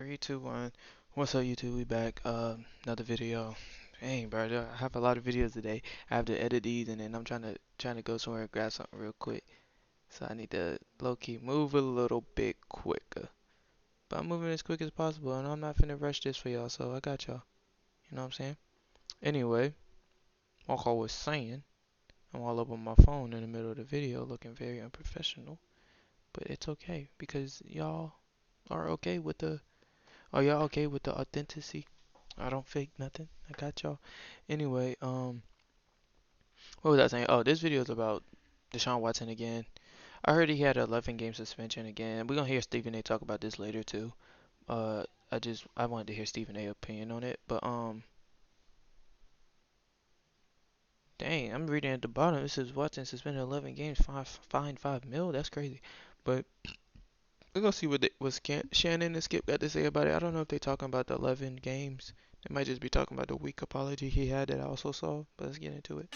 Three, two, one. What's up, YouTube? We back. Another video. Dang, bro, I have a lot of videos today. I have to edit these, and then I'm trying to go somewhere and grab something real quick. So I need to low key move a little bit quicker. But I'm moving as quick as possible, and I'm not finna rush this for y'all. So I got y'all. You know what I'm saying? Anyway, like I was saying, I'm all up on my phone in the middle of the video, looking very unprofessional. But it's okay because y'all are okay with the. Are y'all okay with the authenticity? I don't fake nothing. I got y'all. Anyway, what was I saying? Oh, this video is about Deshaun Watson again. I heard he had an 11 game suspension again. We're gonna hear Stephen A talk about this later too. I wanted to hear Stephen A opinion on it, but dang, I'm reading at the bottom. It says Watson suspended 11 games, fined 5 mil. That's crazy. But we're gonna see what Shannon and Skip got to say about it. I don't know if they're talking about the 11 games. They might just be talking about the weak apology he had that I also saw. But let's get into it.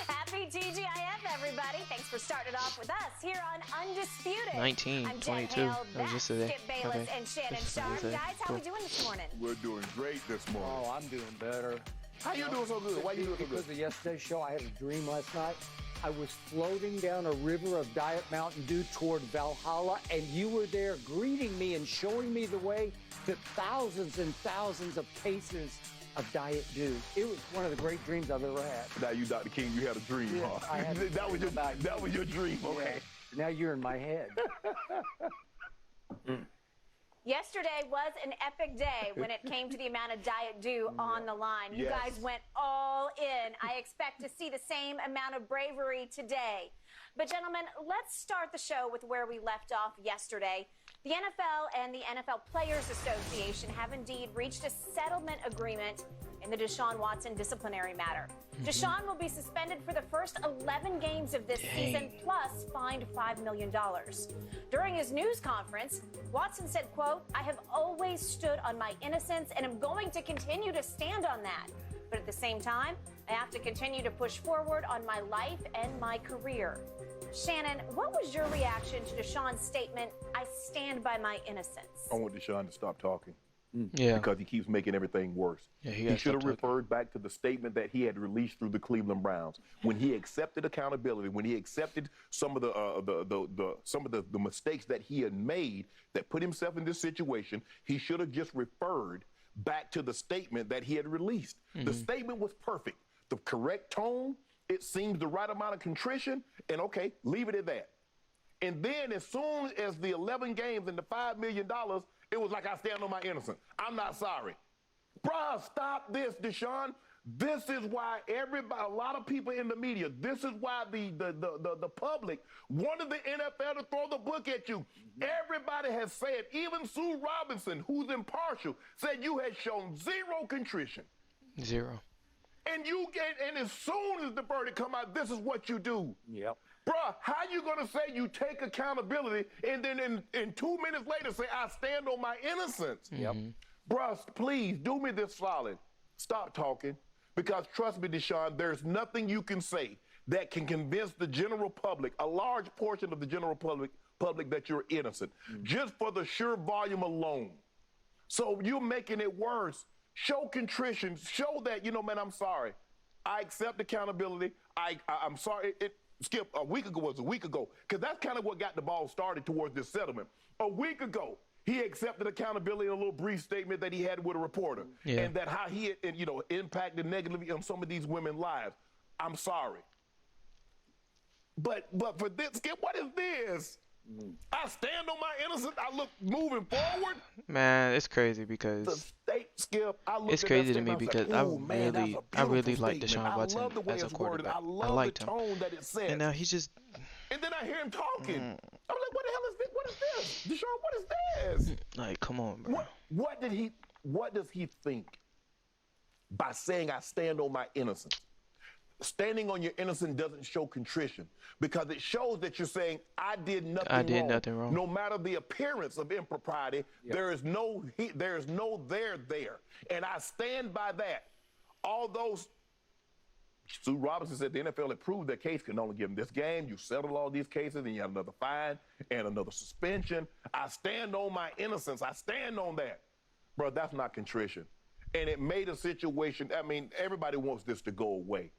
Happy TGIF, everybody. Thanks for starting it off with us here on Undisputed. 19, I'm 22. Hale, That was yesterday. Skip Bayless, Okay. and Shannon This is Sharp. yesterday. Guys, how we Cool. doing this morning? We're doing great this morning. Oh, I'm doing better. How you doing so good? Why you doing so Because good? of yesterday's show, I had a dream last night. I was floating down a river of Diet Mountain Dew toward Valhalla, and you were there greeting me and showing me the way to thousands and thousands of cases of Diet Dew. It was one of the great dreams I've ever had. Now you, Dr. King, you had a dream, Yeah, huh? I had a that was dream about you. that was your dream. Okay. Yeah. Now you're in my head. Yesterday was an epic day when it came to the amount of Diet Dew on the line. You Yes. guys went all in. I expect to see the same amount of bravery today. But, gentlemen, let's start the show with where we left off yesterday. The NFL and the NFL Players Association have indeed reached a settlement agreement in the Deshaun Watson disciplinary matter. Deshaun will be suspended for the first 11 games of this season, plus fined $5 million. During his news conference, Watson said, quote, "I have always stood on my innocence and am going to continue to stand on that. But at the same time, I have to continue to push forward on my life and my career." Shannon, what was your reaction to Deshaun's statement, "I stand by my innocence"? I want Deshaun to stop talking Yeah. because he keeps making everything worse. Yeah, he gotta should have stop talking. referred back to the statement that he had released through the Cleveland Browns when he accepted accountability, when he accepted some of the mistakes that he had made that put himself in this situation. He should have just referred back to the statement that he had released. The statement was perfect. The correct tone, it seems the right amount of contrition, and okay, leave it at that. And then as soon as the 11 games and the $5 million, it was like, I stand on my innocence. I'm not sorry. Bruh, stop this, Deshaun. This is why everybody, a lot of people in the media, this is why the public wanted the NFL to throw the book at you. Everybody has said, even Sue Robinson, who's impartial, said you had shown zero contrition. Zero. And as soon as the verdict come out, this is what you do. Yep. Bruh, how you gonna say you take accountability and then in 2 minutes later say, I stand on my innocence? Yep. Bruh, please do me this solid. Stop talking. Because trust me, Deshaun, there's nothing you can say that can convince the general public, a large portion of the general public that you're innocent, just for the sheer volume alone. So you're making it worse. Show contrition. Show that, man, I'm sorry. I accept accountability. I'm sorry. Skip, a week ago was a week ago, because that's kind of what got the ball started towards this settlement. A week ago, he accepted accountability in a little brief statement that he had with a reporter, and that how he had, impacted negatively on some of these women's lives. I'm sorry. But for this, Skip, what is this? I stand on my innocence. I look moving forward. Man, it's crazy The because state, Skip. I looked it's at crazy that to me statement, because I was like, "Ooh, man, that's a I really beautiful like statement. Deshaun Watson I love the way as a it's worded. quarterback. I I love liked the him. tone that it says. And now he's just And then I hear him talking. I'm like, what the hell is this? What is this? Deshaun, what is this? like, come on, bro. What does he think by saying I stand on my innocence? Standing on your innocence doesn't show contrition, because it shows that you're saying I did nothing wrong. No matter the appearance of impropriety, there is no there, and I stand by that. All those Sue Robinson said the NFL had proved their case, can only give them this game. You settle all these cases, and you have another fine and another suspension. I stand on my innocence. I stand on that. Bro, that's not contrition. And it made a situation, I mean, everybody wants this to go away.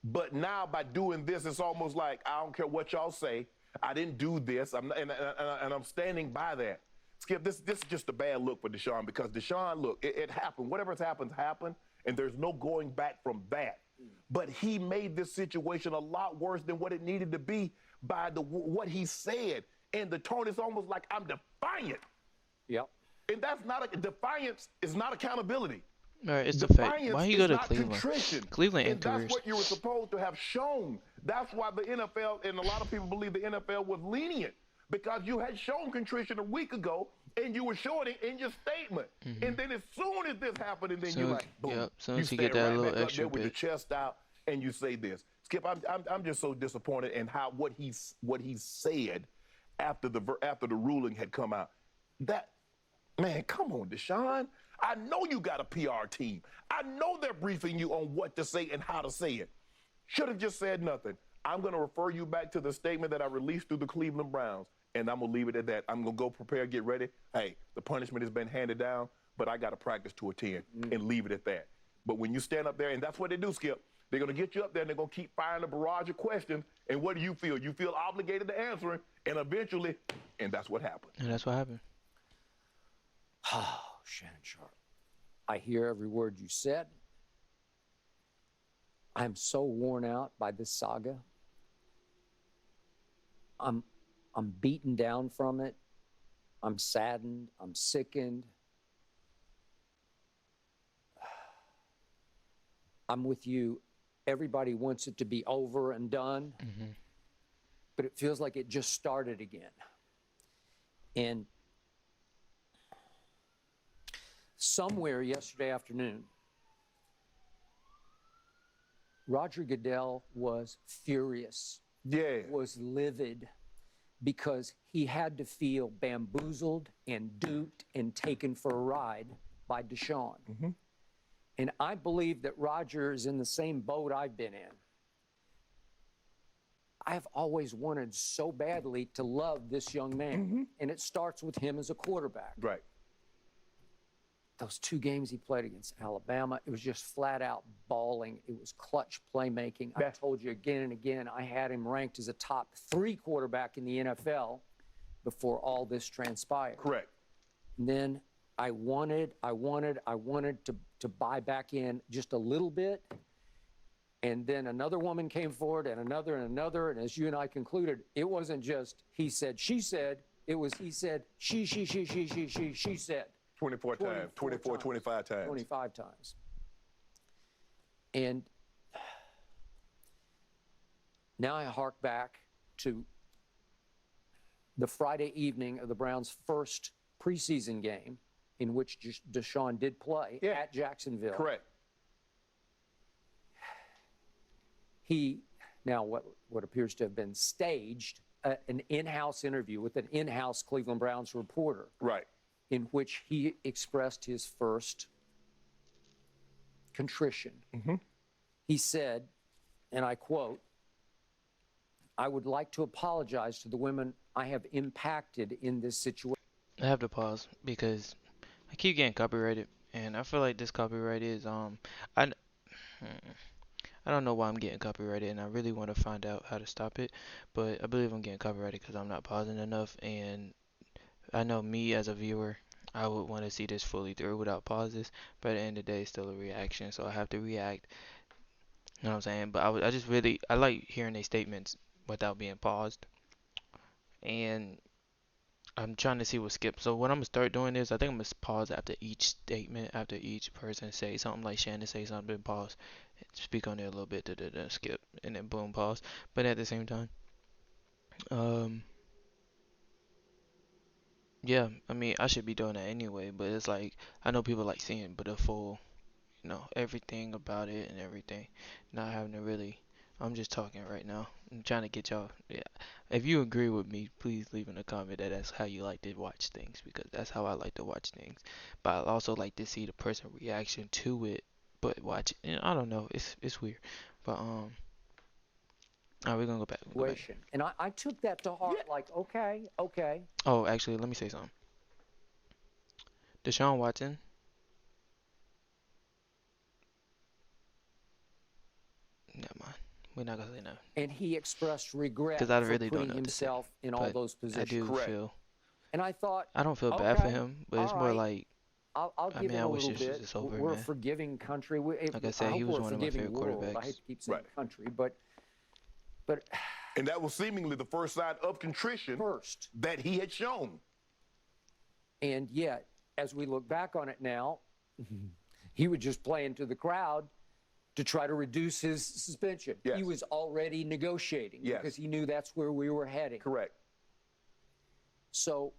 But now by doing this, it's almost like, I don't care what y'all say. I didn't do this, and I'm standing by that. Skip, this is just a bad look for Deshaun, because Deshaun, look, it happened. Whatever's happened, happened, and there's no going back from that. But he made this situation a lot worse than what it needed to be by what he said. And the tone is almost like, I'm defiant. Yep. And that's not defiance is not accountability. All right, it's the fact. Defiance Why you is go to not Cleveland? contrition. Cleveland And and that's what you were supposed to have shown. That's why the NFL, and a lot of people believe the NFL was lenient, because you had shown contrition a week ago, and you were showing it in your statement. And then as soon as this happened, and then you're like, boom. Yep, soon you as you stand get that right little back up extra there with your bit. chest out, and you say this. Skip, I'm just so disappointed in how what he said after the ruling had come out. That, man, come on, Deshaun. I know you got a PR team. I know they're briefing you on what to say and how to say it. Should have just said nothing. I'm going to refer you back to the statement that I released through the Cleveland Browns, and I'm going to leave it at that. I'm going to go prepare, get ready. Hey, the punishment has been handed down, but I got to practice to attend, and leave it at that. But when you stand up there, and that's what they do, Skip, they're going to get you up there, and they're going to keep firing a barrage of questions, and what do you feel? You feel obligated to answer it, and eventually, and that's what happened. And that's what happened. Oh, Shannon Sharp. I hear every word you said. I'm so worn out by this saga. I'm beaten down from it. I'm saddened. I'm sickened. I'm with you. Everybody wants it to be over and done, but it feels like it just started again. And somewhere yesterday afternoon, Roger Goodell was furious, was livid, because he had to feel bamboozled and duped and taken for a ride by Deshaun. And I believe that Roger is in the same boat I've been in. I've always wanted so badly to love this young man, and it starts with him as a quarterback. Right. Those 2 games he played against Alabama, it was just flat out balling. It was clutch playmaking. I told you again and again, I had him ranked as a top 3 quarterback in the NFL before all this transpired. Correct. And then I wanted to buy back in just a little bit. And then another woman came forward, and another, and as you and I concluded, it wasn't just he said, she said, it was he said, she said. 24 times, 25 times. 25 times. And now I hark back to the Friday evening of the Browns' first preseason game, in which Deshaun did play at Jacksonville. Correct. He, now what appears to have been staged, an in-house interview with an in-house Cleveland Browns reporter. Right. In which he expressed his first contrition. He said, and I quote, "I would like to apologize to the women I have impacted in this situation." I have to pause because I keep getting copyrighted, and I feel like this copyright is I don't know why I'm getting copyrighted, and I really want to find out how to stop it, but I believe I'm getting copyrighted because I'm not pausing enough, and I know me as a viewer, I would want to see this fully through without pauses, but at the end of the day, it's still a reaction, so I have to react. You know what I'm saying? But I like hearing their statements without being paused, and I'm trying to see what skips. So what I'm gonna start doing is I think I'm gonna pause after each statement, after each person say something, like Shannon say something, pause, speak on it a little bit, skip, and then boom, pause. But at the same time, yeah, I mean I should be doing that anyway. But it's like I know people like seeing, but the full, everything about it and everything, not having to really. I'm just talking right now. I'm trying to get y'all. Yeah. If you agree with me, please leave in a comment that that's how you like to watch things, because that's how I like to watch things. But I also like to see the person reaction to it. But watch it. I don't know. It's weird. But alright, we're gonna go back. We'll go back. Situation. And I took that to heart, like, okay. Oh, actually, let me say something. Deshaun Watson. Never mind. We're not gonna say no. And he expressed regret 'Cause I for really don't putting know what to say. himself in all But those I positions. do Correct. feel. And I thought, I don't feel bad for okay, him, but it's all more right. like, I'll I give mean, him I a wish little this was bit. just over, We're a man. forgiving country. Like I said, hope he was we're a one of my forgiving favorite world. I quarterbacks. hate to keep saying Right. country, but And that was seemingly the first sign of contrition first. that he had shown. And yet, as we look back on it now, he would just play into the crowd to try to reduce his suspension. Yes. He was already negotiating Yes. because he knew that's where we were heading. Correct. So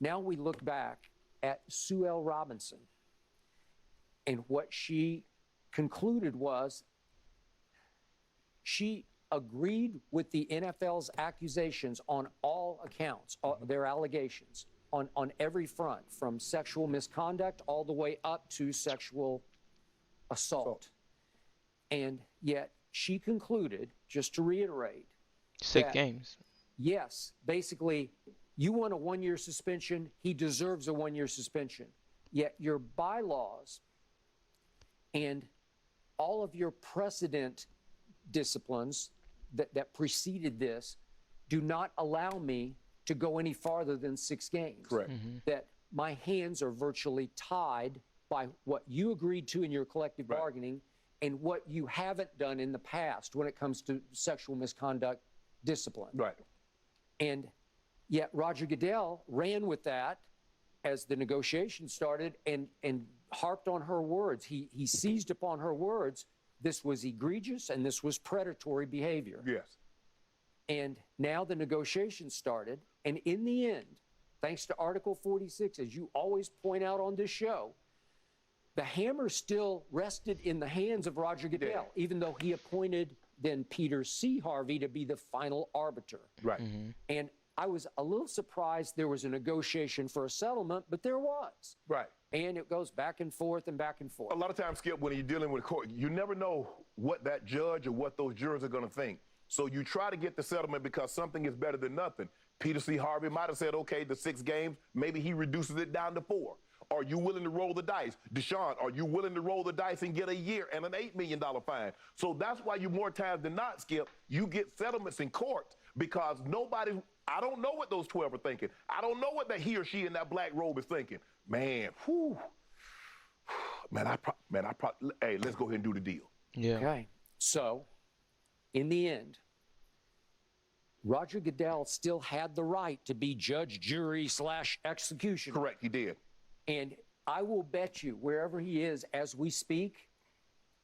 now we look back at Sue L. Robinson, and what she concluded was she agreed with the NFL's accusations on all accounts, their allegations, on every front, from sexual misconduct all the way up to sexual assault. And yet she concluded, just to reiterate, 6 that- games. yes, basically, you want a 1-year suspension, he deserves a 1-year suspension. Yet your bylaws and all of your precedent disciplines that preceded this do not allow me to go any farther than 6 games. Correct. That my hands are virtually tied by what you agreed to in your collective Right. bargaining and what you haven't done in the past when it comes to sexual misconduct discipline. Right. And yet Roger Goodell ran with that as the negotiations started and harped on her words. He seized upon her words. This was egregious and this was predatory behavior. Yes. And now the negotiations started. And in the end, thanks to Article 46, as you always point out on this show, the hammer still rested in the hands of Roger Goodell, even though he appointed then Peter C. Harvey to be the final arbiter. Right. And I was a little surprised there was a negotiation for a settlement, but there was. Right. And it goes back and forth and back and forth. A lot of times, Skip, when you're dealing with court, you never know what that judge or what those jurors are going to think. So you try to get the settlement because something is better than nothing. Peter C. Harvey might have said, okay, the 6 games, maybe he reduces it down to 4. Are you willing to roll the dice? Deshaun, are you willing to roll the dice and get a year and an $8 million fine? So that's why you more times than not, Skip, you get settlements in court because nobody, I don't know what those 12 are thinking. I don't know what that he or she in that black robe is thinking. Man, whew. Hey, let's go ahead and do the deal. Yeah. Okay. So, in the end, Roger Goodell still had the right to be judge, jury / executioner. Correct, he did. And I will bet you, wherever he is as we speak,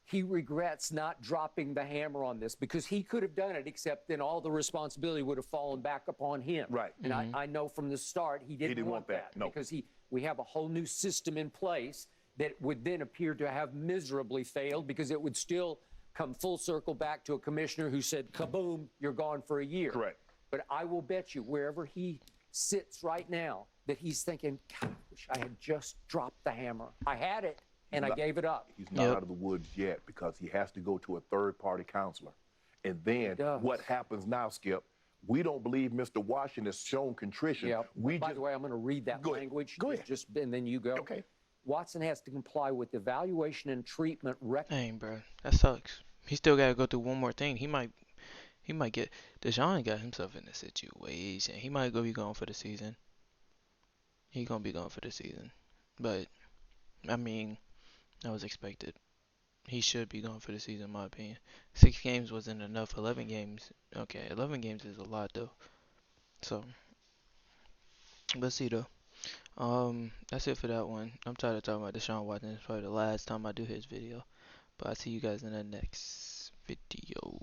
he regrets not dropping the hammer on this because he could have done it, except then all the responsibility would have fallen back upon him. Right. And I know from the start he didn't want that. No. Because we have a whole new system in place that would then appear to have miserably failed because it would still come full circle back to a commissioner who said, kaboom, you're gone for a year. Correct. But I will bet you, wherever he sits right now, that he's thinking, God, I wish I had just dropped the hammer. I had it, and I gave it up. He's not out of the woods yet because he has to go to a third-party counselor. And then what happens now, Skip, we don't believe Mr. Washington has shown contrition. Yeah. By the way, I'm going to read that language. Go ahead. And then you go. Okay. Watson has to comply with evaluation and treatment Dang, bro, that sucks. He still gotta go through one more thing. He might get. Deshaun got himself in a situation. He might be gone for the season. He gonna be gone for the season. But I mean, that was expected. He should be gone for the season, in my opinion. 6 games wasn't enough. 11 games. Okay, 11 games is a lot though. So let's see though. That's it for that one. I'm tired of talking about Deshaun Watson. It's probably the last time I do his video. But I'll see you guys in the next video.